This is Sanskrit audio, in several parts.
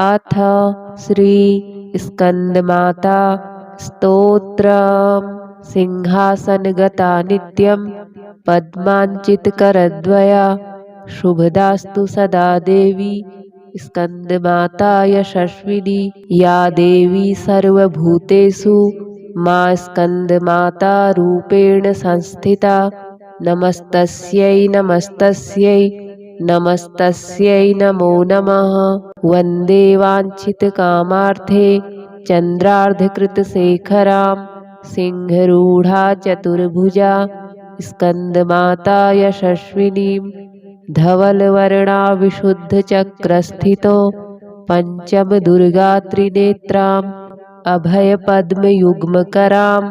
अथ श्री स्कंदमाता स्तोत्रम्। सिंहासनगता नित्यं पद्मांचितकरद्वया शुभदास्तु सदा देवी स्कंदमाता यशस्विनी। या देवी सर्वभूतेषु मा स्कंदमाता रूपेण संस्थिता। नमस्तस्यै नमस्तस्यै नमस्तस्यै नमो नमः। वन्दे वाञ्छितकामार्थे चन्द्रार्धकृतशेखरां सिंहरूढा चतुर्भुजा स्कंदमाता यशस्विनीं। धवलवर्णा विशुद्धचक्रस्थितो पञ्चमदुर्गा अभयपद्मयुग्मकरां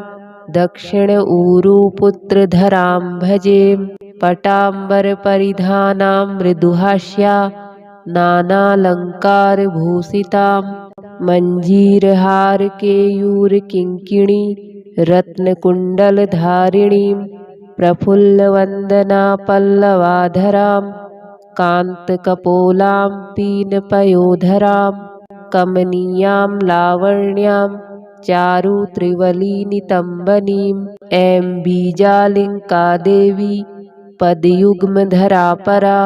दक्षिण ऊरुपुत्रधरां भजे। पटाम्बरपरिधानां मृदुहास्या नानालङ्कारभूषितां मञ्जीरहारकेयूरकिङ्किणी रत्नकुण्डलधारिणीं। प्रफुल्लवन्दना पल्लवाधरां कान्तकपोलां पीनपयोधरां कमनीयां लावण्यां चारुत्रिवलिनितम्बनीं। ऐं बीजालिङ्का देवी पदयुग्मधरा परा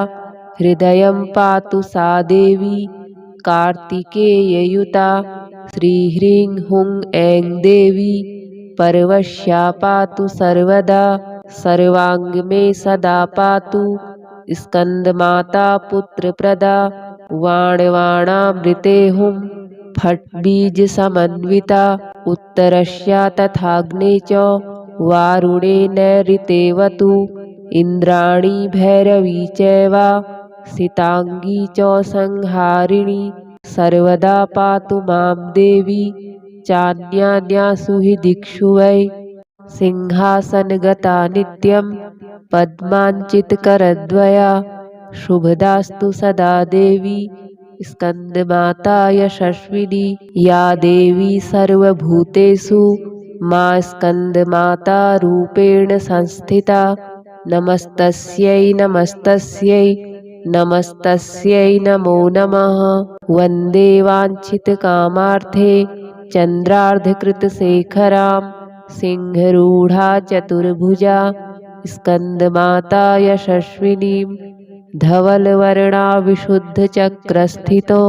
हृदयं पातु सा देवी कार्तिकेययुता। श्रीह्रीं हुं ऐं देवी परवश्या पातु सर्वदा सर्वाङ्ग मे सदा पातु स्कंदमाता पुत्रप्रदा। वाणवाणामृते हुं फट्बीजसमन्विता उत्तरस्या तथाग्ने च वारुणे नैऋतेवतु। इन्द्राणी भैरवी चैवा सितांगी च संहारिणी सर्वदा पातु मां देवी चान्यान्यासु हि दिक्षु वै। सिंहासनगता नित्यं पद्मांचितकरद्वया शुभदास्तु सदा देवी स्कंदमाता यशस्विनी। या देवी सर्वभूतेषु मा स्कंदमाता रूपेण संस्थिता। नमस्तस्यै नमस्तस्यै नमस्तस्यै नमो नमः। वन्दे वाञ्छितकामार्थे चन्द्रार्धकृतशेखरां सिंहरूढा चतुर्भुजा स्कंदमाता यशस्विनीं। धवलवर्णा विशुद्धचक्रस्थितो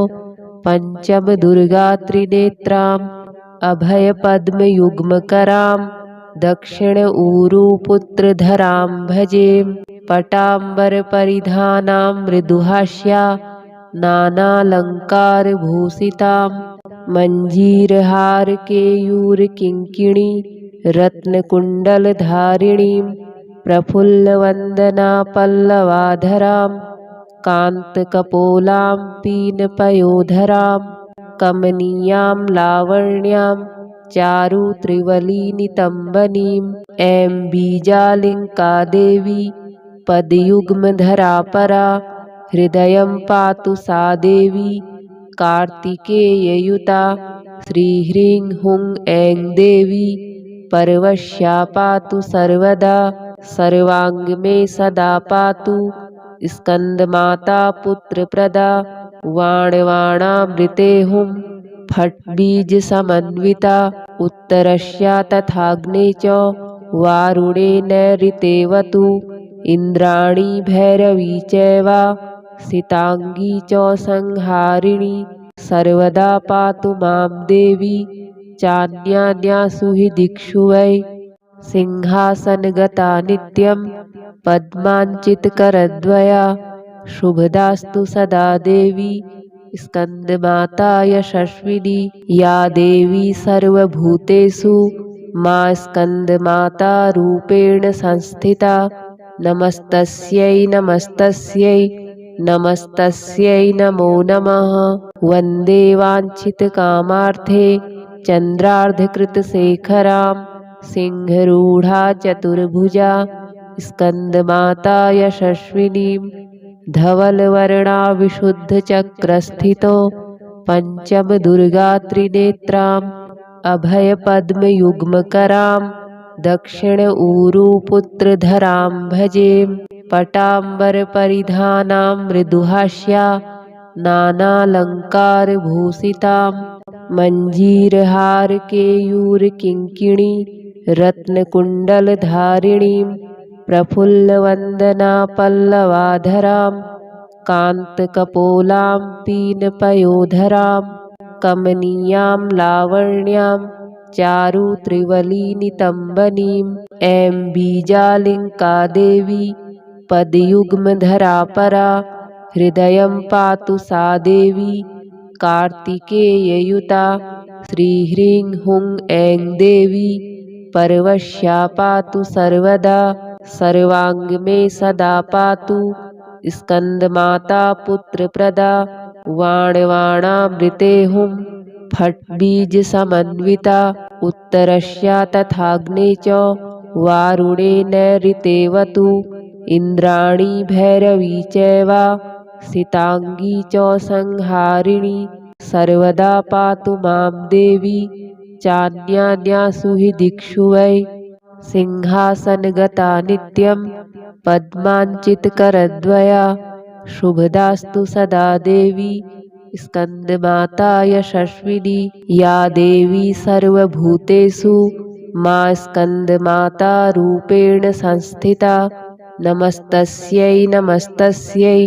पञ्चमदुर्गात्रिनेत्राम् अभयपद्मयुग्मकरां दक्षिण ऊरुपुत्रधरां भजे। पटाम्बरपरिधानां मृदुहास्या नानालङ्कारभूषितां मञ्जीरहारकेयूरकिङ्किणी रत्नकुण्डलधारिणीं। प्रफुल्लवन्दना पल्लवाधरां कान्तकपोलां पीनपयोधरां कमनीयां लावण्यां चारुत्रिवलिनितम्बनीं। ऐं बीजालिङ्का देवी पदयुग्मधरा परा हृदयं पातु सा देवी कार्तिकेययुता। श्रीह्रीं हुं ऐं देवी परवश्या पातु सर्वदा सर्वाङ्ग मे सदा पातु स्कंदमाता पुत्रप्रदा। वाणवाणामृते हुं फट्बीजसमन्विता उत्तरस्या तथाग्ने च वारुणे नैऋतेवतु। इन्द्राणी भैरवी चैवा सितांगी च संहारिणी सर्वदा पातु मां देवी चान्यान्यासु हि दिक्षु वै। सिंहासनगता नित्यं पद्मांचितकरद्वया शुभदास्तु सदा देवी स्कंदमाता यशस्विनी। या देवी सर्वभूतेषु मा स्कंदमाता रूपेण संस्थिता। नमस्तस्यै नमस्तस्यै नमस्तस्यै नमो नमः। वन्दे वाञ्छितकामार्थे चन्द्रार्धकृतशेखरां सिंहरूढा चतुर्भुजा स्कंदमाता यशस्विनीं। धवलवर्णा विशुद्धचक्रस्थितो पञ्चमदुर्गात्रिनेत्राम् अभयपद्मयुग्मकरां दक्षिण ऊरुपुत्रधरां भजे। पटाम्बरपरिधानां मृदुहास्या नानालङ्कारभूषितां मञ्जीरहारकेयूरकिङ्किणी रत्नकुण्डलधारिणीं प्रफुल्लवन्दनापल्लवाधरां कान्तकपोलां पीनपयोधरां कमनीयां लावण्यां चारुत्रिवलिनितम्बनीं ऐं बीजालिङ्का देवी पदयुग्मधरा परा हृदयं पातु सा देवी कार्तिकेययुता श्रीह्रीं हुं ऐं देवी परवश्या पातु सर्वदा सर्वाङ्ग मे सदा पातु स्कन्दमाता पुत्रप्रदा वाणवाणामृते हुं फट्बीजसमन्विता उत्तरस्या तथाग्ने च वारुणे नैऋतेवतु इन्द्राणी भैरवी चैवा सिताङ्गी च संहारिणी सर्वदा पातु मां देवी चान्यान्यासु हि दिक्षु वै सिंहासनगता नित्यं पद्माञ्चितकरद्वया शुभदास्तु सदा देवी स्कन्दमाता यशस्विनी या देवी सर्वभूतेषु मा स्कन्दमाता रूपेण संस्थिता नमस्तस्यै नमस्तस्यै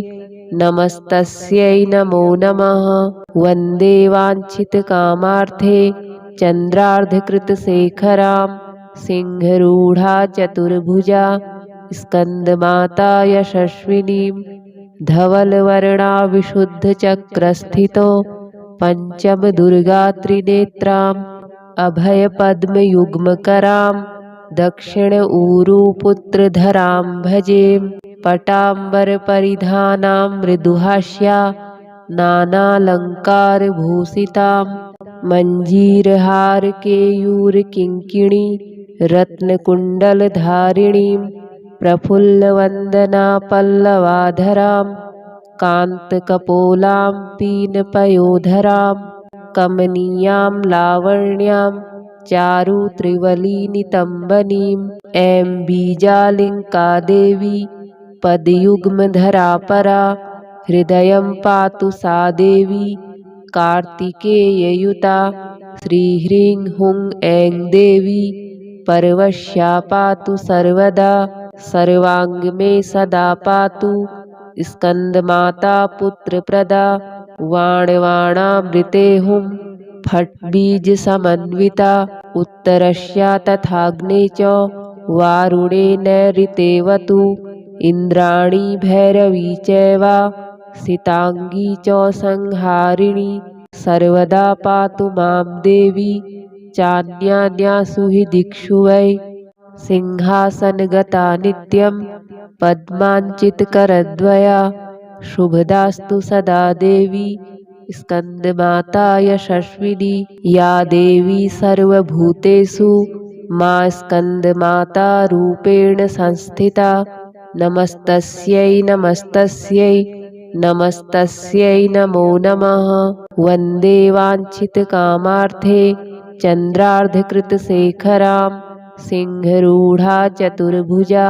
नमस्तस्यै नमो नमः वन्दे वाञ्छितकामार्थे चन्द्रार्धकृतशेखरां सिंहरूढा चतुर्भुजा स्कन्दमाता यशस्विनीं धवलवर्णा विशुद्धचक्रस्थितो पञ्चमदुर्गात्रिनेत्राम् अभयपद्मयुग्मकरां दक्षिण ऊरुपुत्रधरां भजे पटाम्बरपरिधानां मृदुहास्या नानालङ्कारभूषितां मञ्जीरहारकेयूरकिङ्किणी रत्नकुण्डलधारिणीं प्रफुल्लवन्दनापल्लवाधरां कान्तकपोलां पीनपयोधरां कमनीयां लावण्यां चारुत्रिवलिनितम्बनीं ऐं बीजालिङ्का देवी पदयुग्मधरा परा हृदयं पातु सा देवी कार्तिकेययुता श्रीह्रीं हुं ऐं देवी परवश्या पातु सर्वदा सर्वाङ्ग मे सदा पातु स्कन्दमाता पुत्रप्रदा वाणवाणामृते हुं फट्बीजसमन्विता उत्तरस्या तथाग्ने च वारुणे नैऋतेवतु इन्द्राणी भैरवी चैवा सिताङ्गी च संहारिणी सर्वदा पातु मां देवी चान्यान्यासु हि दिक्षु वै सिंहासनगता नित्यं पद्माञ्चितकरद्वया शुभदास्तु सदा देवी स्कन्दमाता यशस्विनी या देवी सर्वभूतेषु मा स्कन्दमाता रूपेण संस्थिता नमस्तस्यै नमस्तस्यै नमस्तस्यै नमो नमः वन्दे वाञ्छितकामार्थे चन्द्रार्धकृतशेखरां सिंहरूढा चतुर्भुजा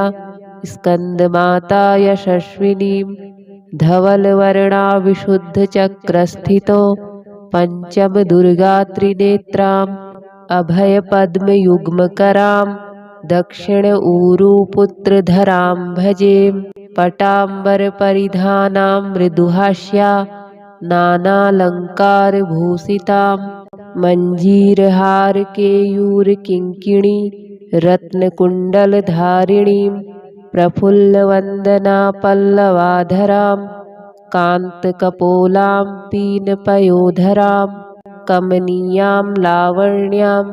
स्कन्दमाता यशस्विनीं धवलवर्णा विशुद्धचक्रस्थितो पञ्चमदुर्गात्रिनेत्राम् अभयपद्मयुग्मकरां दक्षिण ऊरुपुत्रधरां भजे पटाम्बरपरिधानां मृदुहास्या नानालङ्कारभूषितां मञ्जीरहारकेयूरकिङ्किणी रत्नकुण्डलधारिणीं प्रफुल्लवन्दनापल्लवाधरां कान्तकपोलां पीनपयोधरां कमनीयां लावण्यां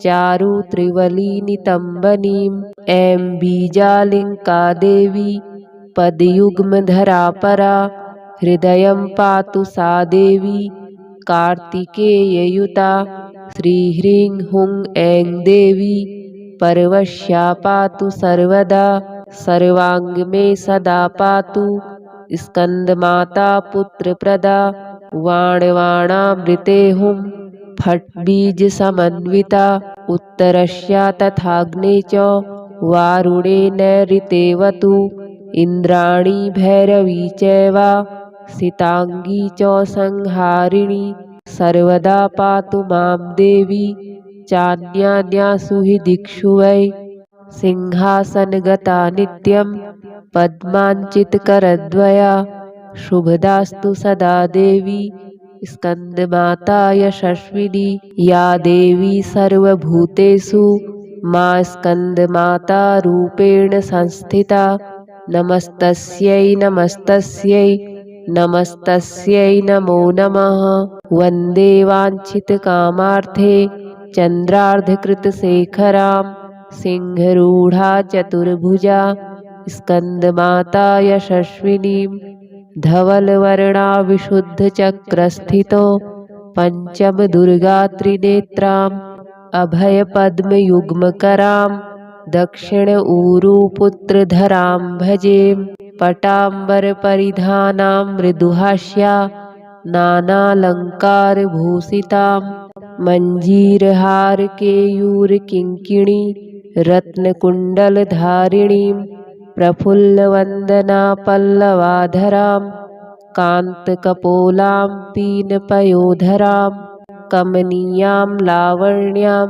चारुत्रिवलिनितम्बनीं ऐं बीजालिङ्का देवी पदयुग्मधरा परा हृदयं पातु सा देवी कार्तिकेययुता श्रीह्रीं हुं ऐं देवी परवश्या पातु सर्वदा सर्वाङ्ग मे सदा पातु स्कन्दमाता पुत्रप्रदा वाणवाणामृते हुं फट्बीजसमन्विता उत्तरस्या तथाग्ने च वारुणे नैऋतेवतु इन्द्राणी भैरवी चैवा सितांगी च संहारिणी सर्वदा पातु मां देवी चान्यान्यासु हि दिक्षु वै सिंहासनगता नित्यं पद्माञ्चितकरद्वया शुभदास्तु सदा देवी स्कन्दमाता यशस्विनी या देवी सर्वभूतेषु मा स्कन्दमाता रूपेण संस्थिता नमस्तस्यै नमस्तस्यै नमस्तस्यै नमो नमः वन्दे वाञ्छितकामार्थे चन्द्रार्धकृतशेखरां सिंहरूढा चतुर्भुजा स्कन्दमाता यशस्विनीं धवलवर्णा विशुद्धचक्रस्थितो पञ्चमदुर्गात्रिनेत्राम् अभयपद्मयुग्मकरां दक्षिण ऊरुपुत्रधरां भजे पटाम्बरपरिधानां मृदुहास्या नानालङ्कारभूषितां मञ्जीरहारकेयूरकिङ्किणी रत्नकुण्डलधारिणीं प्रफुल्लवन्दना पल्लवाधरां कान्तकपोलां पीनपयोधरां कमनीयां लावण्यां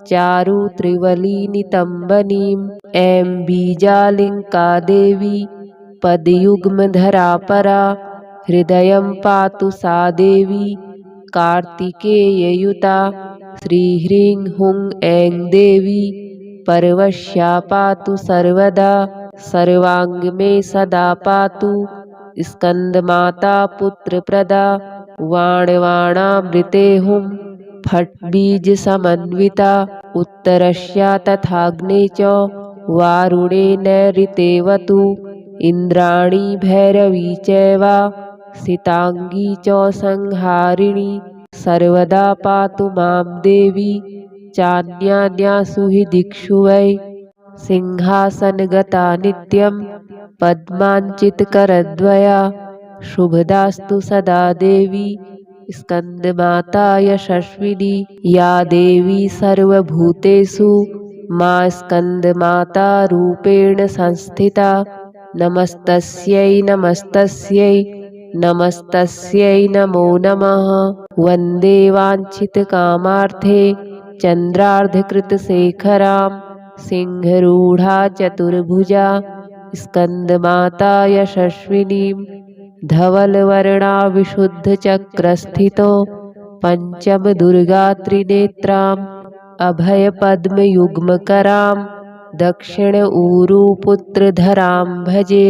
चारुत्रिवलिनितम्बनीं ऐं बीजालिङ्का देवी पदयुग्मधरा परा हृदयं पातु सा देवी कार्तिकेययुता श्रीह्रीं हुं ऐं देवी परवश्या पातु सर्वदा सर्वाङ्ग मे सदा पातु स्कन्दमाता पुत्रप्रदा वाणवाणामृते हुं फट्बीजसमन्विता उत्तरस्या तथाग्ने च वारुणे नैऋतेवतु इन्द्राणी भैरवी चैव सितांगी च संहारिणी सर्वदा पातु मां देवी चान्यान्यासु हि दिक्षु वै सिंहासनगता नित्यं पद्माञ्चितकरद्वया शुभदास्तु सदा देवी स्कन्दमाता यशस्विनी या देवी सर्वभूतेषु मा स्कन्दमाता रूपेण संस्थिता नमस्तस्यै नमस्तस्यै नमस्तस्यै नमो नमः वन्दे वाञ्छितकामार्थे चन्द्रार्धकृतशेखरां सिंहरूढा चतुर्भुजा स्कन्दमाता यशस्विनीं धवलवर्णा विशुद्धचक्रस्थितो पञ्चमदुर्गात्रिनेत्राम् अभयपद्मयुग्मकरां दक्षिण ऊरुपुत्रधरां भजे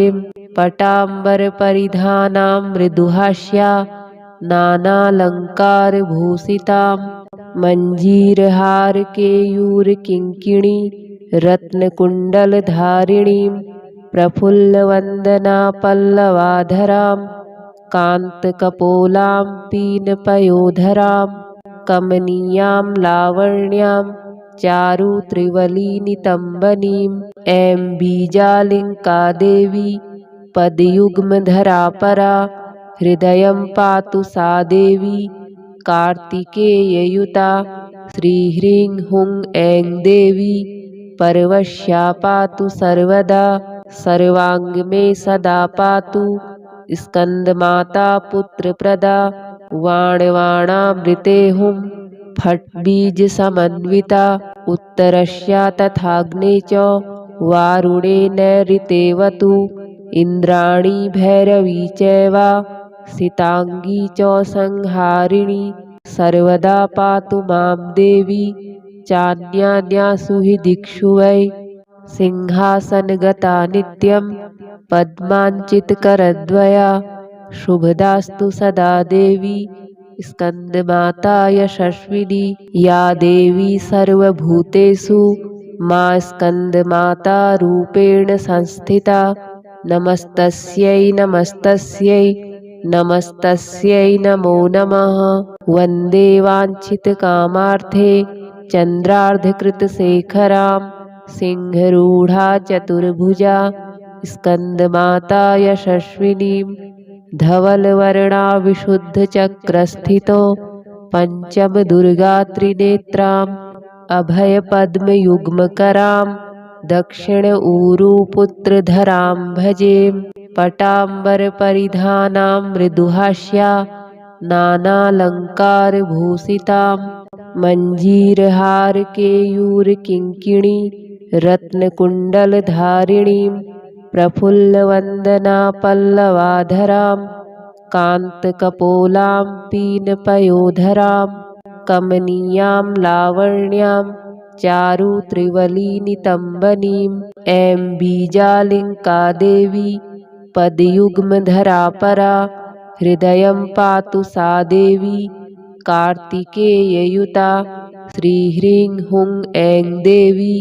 पटाम्बरपरिधानां मृदुहास्या नानालङ्कारभूषितां मञ्जीरहारकेयूरकिङ्किणी रत्नकुण्डलधारिणीं प्रफुल्लवन्दना पल्लवाधरां कान्तकपोलां पीनपयोधरां कमनीयां लावण्यां चारुत्रिवलिनितम्बनीं ऐं बीजालिङ्का देवी पदयुग्मधरा परा हृदयं पातु सा देवी कार्तिकेययुता श्रीह्रीं हुं ऐं देवी परवश्या पातु सर्वदा सर्वाङ्ग मे सदा पातु स्कन्दमाता पुत्रप्रदा वाणवाणामृते हुं फट्बीजसमन्विता उत्तरस्या तथाग्ने च वारुणे नैऋतेवतु इन्द्राणी भैरवी चैव सितांगी च संहारिणी सर्वदा पातु मां देवी चान्यान्यासु हि दिक्षु वै सिंहासनगता नित्यं पद्माञ्चितकरद्वया शुभदास्तु सदा देवी स्कन्दमाता यशस्विनी या देवी सर्वभूतेषु मा स्कन्दमाता रूपेण संस्थिता नमस्तस्यै नमस्तस्यै नमस्तस्यै नमो नमः वन्दे वाञ्छितकामार्थे चन्द्रार्धकृतशेखरां सिंहरूढा चतुर्भुजा स्कन्दमाता यशस्विनीं धवलवर्णा विशुद्धचक्रस्थितो पञ्चमदुर्गात्रिनेत्राम् अभयपद्मयुग्मकरां दक्षिण ऊरुपुत्रधरां भजे पटाम्बरपरिधानां मृदुहास्या नानालङ्कारभूषितां मञ्जीरहारकेयूरकिङ्किणी रत्नकुण्डलधारिणीं प्रफुल्लवन्दनापल्लवाधरां कान्तकपोलां पीनपयोधरां कमनीयां लावण्यां चारुत्रिवलिनितम्बनीं ऐं बीजालिङ्का देवी पदयुग्मधरा परा हृदयं पातु सा देवी कार्तिकेययुता श्रीह्रीं हुं ऐं देवी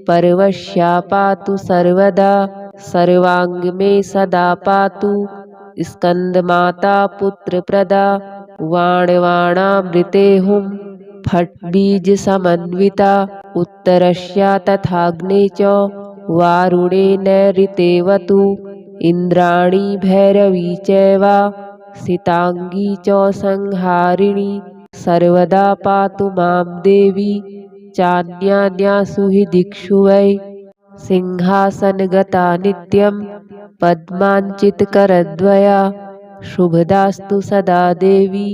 परवश्या पातु सर्वदा सर्वाङ्ग मे सदा पातु स्कन्दमाता पुत्रप्रदा वाणवाणामृते हुं फट्बीजसमन्विता उत्तरस्या तथाग्ने च वारुणे नैऋतेवतु इन्द्राणी भैरवी चैव सिताङ्गी च संहारिणी सर्वदा पातु मां देवी चान्यान्यासु हि दिक्षु वै सिंहासनगता नित्यं पद्माञ्चितकरद्वया शुभदास्तु सदा देवी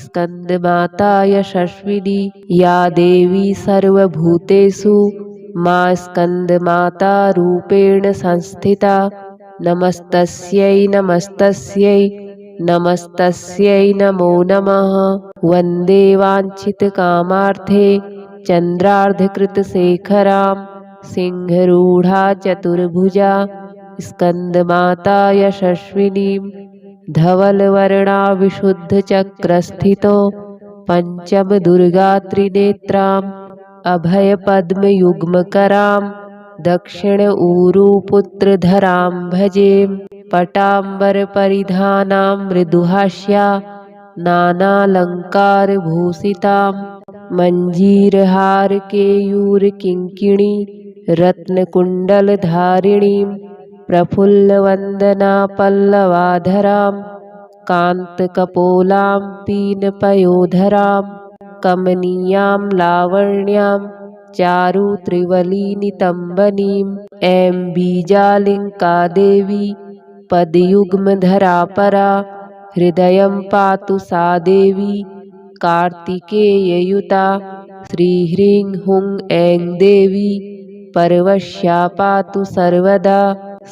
स्कन्दमाता यशस्विनी या देवी सर्वभूतेषु मा स्कन्दमाता रूपेण संस्थिता नमस्तस्यै नमस्तस्यै नमस्तस्यै नमो नमः वन्दे वाञ्छितकामार्थे चन्द्रार्धकृतशेखरां सिंहरूढा चतुर्भुजा स्कन्दमाता यशस्विनीं धवलवर्णा विशुद्धचक्रस्थितो पञ्चमदुर्गात्रिनेत्राम् अभयपद्मयुग्मकरां दक्षिण ऊरुपुत्रधरां भजे पटाम्बरपरिधानां मृदुहास्या नानालङ्कारभूषितां मञ्जीरहारकेयूरकिङ्किणी रत्नकुण्डलधारिणीं प्रफुल्लवन्दनापल्लवाधरां कान्तकपोलां पीनपयोधरां कमनीयां लावण्यां चारुत्रिवलिनितम्बनीं ऐं बीजालिङ्का देवी पदयुग्मधरा परा हृदयं पातु सा देवी कार्तिकेययुता श्रीह्रीं हुं ऐं देवी परवश्या पातु सर्वदा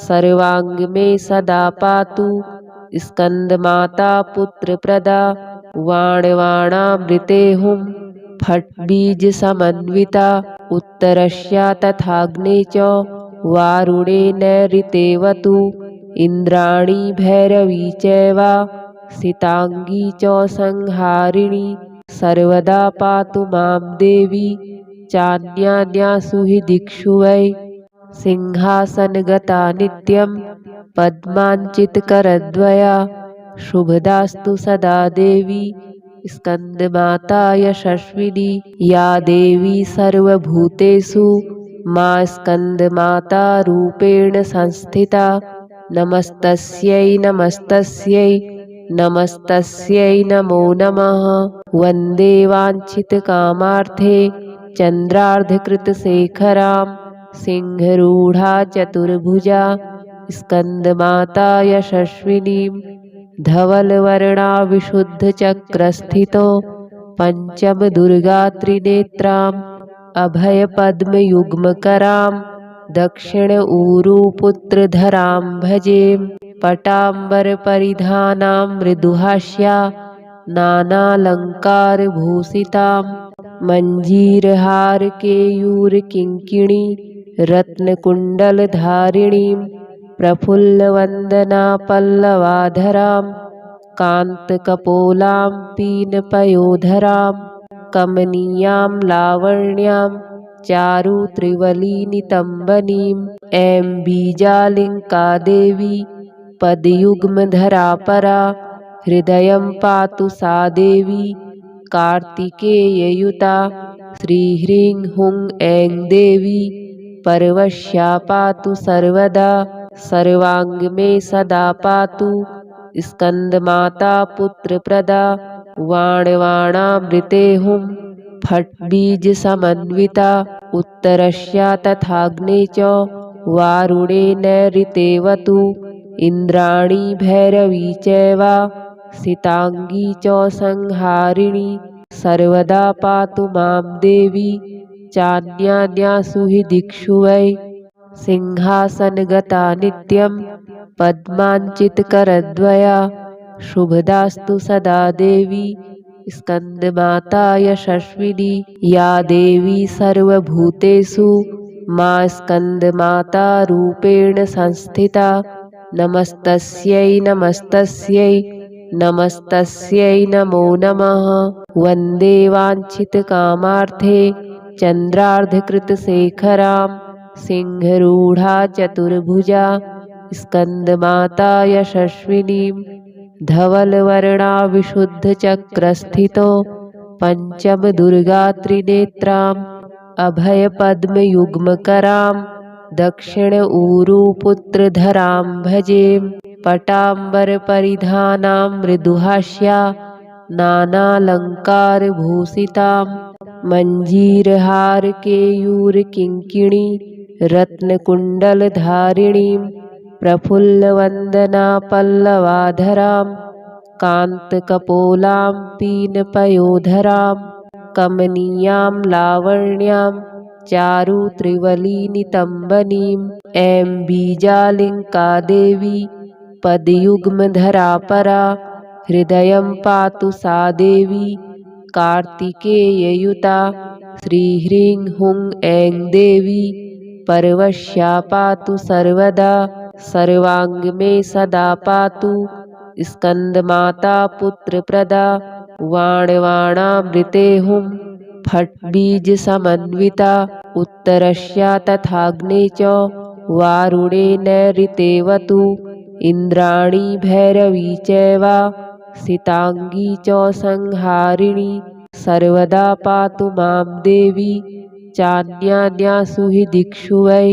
सर्वाङ्ग मे सदा पातु स्कन्दमाता पुत्रप्रदा वाणवाणामृते हुं फट्बीजसमन्विता उत्तरस्या तथाग्ने च वारुणे नैऋतेवतु इन्द्राणी भैरवी चैव सिताङ्गी च संहारिणी सर्वदा पातु मां देवी चान्यान्यासु हि दिक्षु वै सिंहासनगता नित्यं पद्माञ्चितकरद्वया शुभदास्तु सदा देवी स्कन्दमाता यशस्विनी या देवी सर्वभूतेषु मा स्कन्दमाता रूपेण संस्थिता नमस्तस्यै नमस्तस्यै नमस्तस्यै नमो नमः वन्दे वाञ्छितकामार्थे चन्द्रार्धकृतशेखरां सिंहरूढा चतुर्भुजा स्कन्दमाता यशस्विनीं धवलवर्णा विशुद्धचक्रस्थितो पञ्चमदुर्गात्रिनेत्राम् अभयपद्मयुग्मकरां दक्षिण ऊरुपुत्रधरां भजे पटाम्बरपरिधानां मृदुहास्या नानालङ्कारभूषितां मञ्जीरहारकेयूरकिङ्किणी रत्नकुण्डलधारिणीं प्रफुल्लवन्दनापल्लवाधरां कान्तकपोलां पीनपयोधरां कमनीयां लावण्यां चारुत्रिवलिनितम्बनीं ऐं बीजालिङ्का देवी पदयुग्मधरा परा हृदयं पातु सा देवी कार्तिकेययुता श्रीह्रीं हुं ऐं देवी परवश्या पातु सर्वदा सर्वाङ्ग मे सदा पातु स्कन्दमाता पुत्रप्रदा वाणवाणामृते हुं फट्बीजसमन्विता उत्तरस्या तथाग्ने च वारुणे नैऋतेवतु इन्द्राणी भैरवी चैव सितांगी च संहारिणी सर्वदा पातु मां देवी चान्यान्यासु हि दिक्षु वै सिंहासनगता नित्यं पद्माञ्चितकरद्वया शुभदास्तु सदा देवी स्कन्दमाता यशस्विनी या देवी सर्वभूतेषु मा स्कन्दमाता रूपेण संस्थिता नमस्तस्यै नमस्तस्यै नमस्तस्यै नमो नमः। वन्दे वाञ्छितकामार्थे चन्द्रार्धकृतशेखरां सिंहरूढा चतुर्भुजा स्कन्दमाता यशस्विनीं धवलवर्णा विशुद्धचक्रस्थितो पञ्चमदुर्गात्रिनेत्राम् अभयपद्मयुग्मकरां दक्षिण ऊरुपुत्रधरां भजे पटाम्बरपरिधानां मृदुहास्या नानालङ्कारभूषितां मञ्जीरहारकेयूरकिङ्किणी रत्नकुण्डलधारिणीं प्रफुल्लवन्दना पल्लवाधरां कान्तकपोलां पीनपयोधरां कमनीयां लावण्यां चारु त्रिवलिनितम्बनीं ऐं बीजालिङ्का देवी पदयुग्मधरा परा हृदयं पातु सा देवी कार्तिकेययुता श्रीह्रीं हुं ऐं देवी परवश्या पातु सर्वदा सर्वाङ्गमे सदा पातु स्कन्दमाता पुत्रप्रदा वाणवाणामृते हुं फट्बीजसमन्विता उत्तरस्या तथाग्ने च वारुणे नैऋतेवतु इन्द्राणी भैरवी चैव सितांगी च संहारिणी सर्वदा पातु मां देवी चान्यान्यासु हि दिक्षु वै